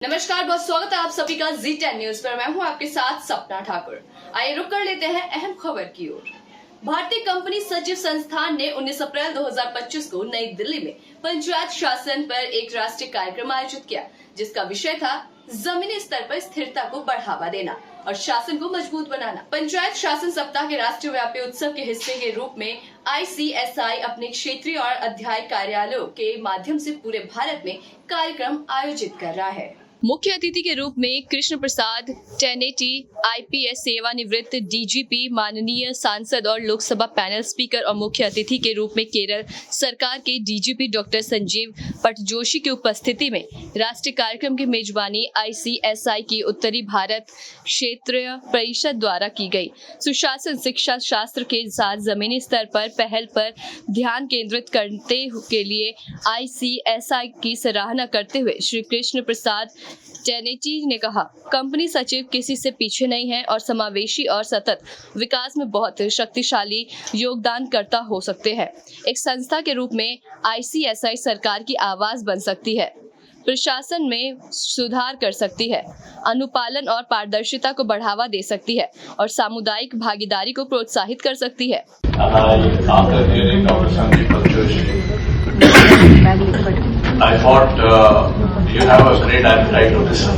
नमस्कार, बहुत स्वागत है आप सभी का जी10 न्यूज पर। मैं हूं आपके साथ सपना ठाकुर। आइए रुक कर लेते हैं अहम खबर की ओर। भारतीय कंपनी सचिव संस्थान ने 19 अप्रैल 2025 को नई दिल्ली में पंचायत शासन पर एक राष्ट्रीय कार्यक्रम आयोजित किया, जिसका विषय था जमीनी स्तर पर स्थिरता को बढ़ावा देना और शासन को मजबूत बनाना। पंचायत शासन सप्ताह के राष्ट्रीय व्यापी उत्सव के हिस्से के रूप में ICSI अपने क्षेत्रीय और अध्याय कार्यालयों के माध्यम से पूरे भारत में कार्यक्रम आयोजित कर रहा है। मुख्य अतिथि के रूप में कृष्ण प्रसाद 1080 IPS सेवानिवृत्त DGP, माननीय सांसद और लोकसभा पैनल स्पीकर और मुख्य अतिथि के रूप में केरल सरकार के DGP डॉक्टर संजीव पटजोशी की उपस्थिति में राष्ट्रीय कार्यक्रम की मेजबानी ICSI की उत्तरी भारत क्षेत्रीय परिषद द्वारा की गई। सुशासन शिक्षा शास्त्र के साथ जमीनी स्तर पर पहल पर ध्यान केंद्रित करने के लिए ICSI की सराहना करते हुए श्री कृष्ण प्रसाद 1080 ने कहा, कंपनी सचिव किसी से पीछे नहीं है और समावेशी और सतत विकास में बहुत शक्तिशाली योगदानकर्ता हो सकते हैं। एक संस्था के रूप में ICSI सरकार की आवाज बन सकती है, प्रशासन में सुधार कर सकती है, अनुपालन और पारदर्शिता को बढ़ावा दे सकती है और सामुदायिक भागीदारी को प्रोत्साहित कर सकती है। I thought you have a great appetite to listen.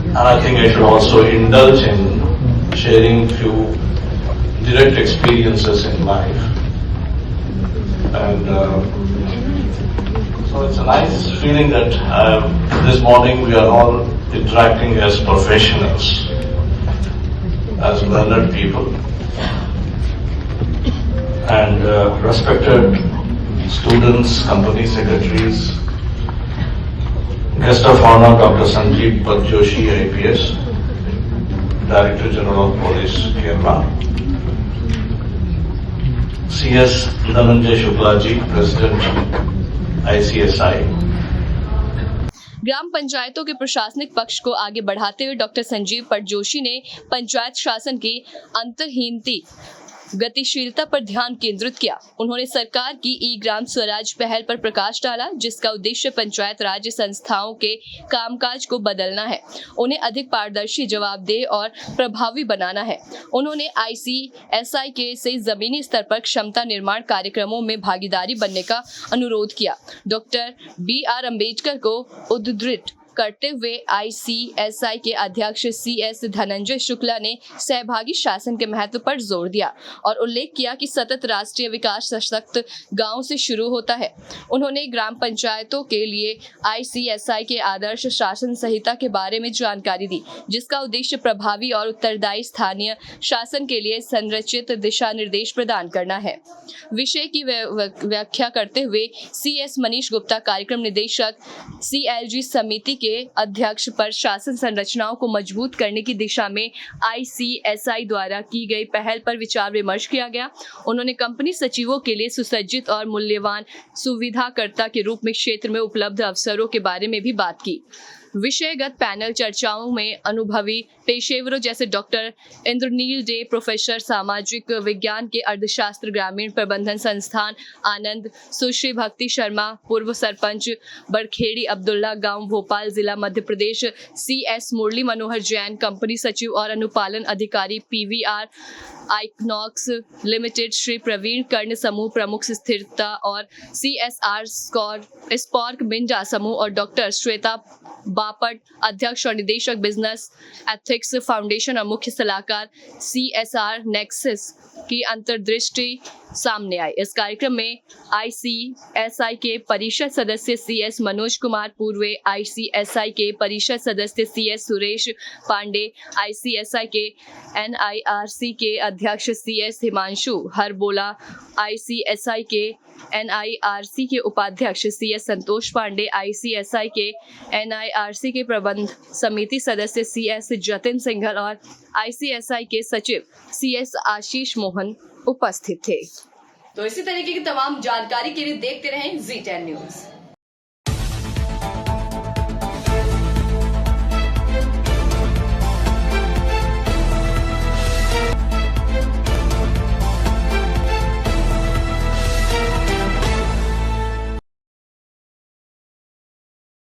And I think I should also indulge in sharing few direct experiences in life. And so it's a nice feeling that this morning we are all interacting as professionals, as learned people. And respected students, company secretaries, guest of honor Dr. Sanjeev Patjoshi IPS, Director General of Police, Kerala, CS Dhananjay Shukla ji, President ICSI। ग्राम पंचायतों के प्रशासनिक पक्ष को आगे बढ़ाते हुए doctor Sanjeev पटजोशी ने पंचायत शासन की अंतर्हीनती गतिशीलता पर ध्यान केंद्रित किया। उन्होंने सरकार की ई-ग्राम स्वराज पहल पर प्रकाश डाला, जिसका उद्देश्य पंचायत राज संस्थाओं के कामकाज को बदलना है, उन्हें अधिक पारदर्शी, जवाबदेह और प्रभावी बनाना है। उन्होंने ICSI के से जमीनी स्तर पर क्षमता निर्माण कार्यक्रमों में भागीदारी बनने का अनुरोध किया। डॉक्टर BR अम्बेडकर को उद्धृत करते हुए ICSI के अध्यक्ष CS धनंजय शुक्ला ने सहभागी शासन के महत्व पर जोर दिया और उल्लेख किया कि सतत राष्ट्रीय विकास सशक्त गांव से शुरू होता है। उन्होंने ग्राम पंचायतों के लिए ICSI के आदर्श शासन संहिता के बारे में जानकारी दी, जिसका उद्देश्य प्रभावी और उत्तरदायी स्थानीय शासन के लिए संरचित दिशा निर्देश प्रदान करना है। विषय की व्याख्या करते हुए CS मनीष गुप्ता, कार्यक्रम निदेशक CLG समिति के अध्यक्ष, पर शासन संरचनाओं को मजबूत करने की दिशा में ICSI द्वारा की गई पहल पर विचार विमर्श किया गया। उन्होंने कंपनी सचिवों के लिए सुसज्जित और मूल्यवान सुविधाकर्ता के रूप में क्षेत्र में उपलब्ध अवसरों के बारे में भी बात की। विषयगत पैनल चर्चाओं में अनुभवी पेशेवरों जैसे डॉक्टर इंद्रनील डे, प्रोफेसर सामाजिक विज्ञान के अर्थशास्त्र ग्रामीण प्रबंधन संस्थान आनंद, सुश्री भक्ति शर्मा, पूर्व सरपंच बरखेड़ी अब्दुल्ला गांव भोपाल जिला मध्य प्रदेश, CS मुरली मनोहर जैन, कंपनी सचिव और अनुपालन अधिकारी PVR आइकनॉक्स लिमिटेड, श्री प्रवीण कर्ण, समूह प्रमुख स्थिरता और CSR स्पॉर्क मिंडा समूह और डॉक्टर श्वेता बापट, अध्यक्ष और निदेशक बिजनेस एथिक्स फाउंडेशन और मुख्य सलाहकार CSR नेक्सस की अंतर्दृष्टि सामने आई। इस कार्यक्रम में ICSI के परिषद सदस्य CS मनोज कुमार, पूर्व ICSI के परिषद सदस्य CS सुरेश पांडे, ICSI के NIRC के अध्यक्ष CS हिमांशु हरबोला, ICSI के NIRC के उपाध्यक्ष CS संतोष पांडे, ICSI के NIRC के प्रबंध समिति सदस्य CS जतिन सिंघल और ICSI के सचिव CS आशीष मोहन उपस्थित थे। तो इसी तरीके की तमाम जानकारी के लिए देखते रहें जी10 न्यूज।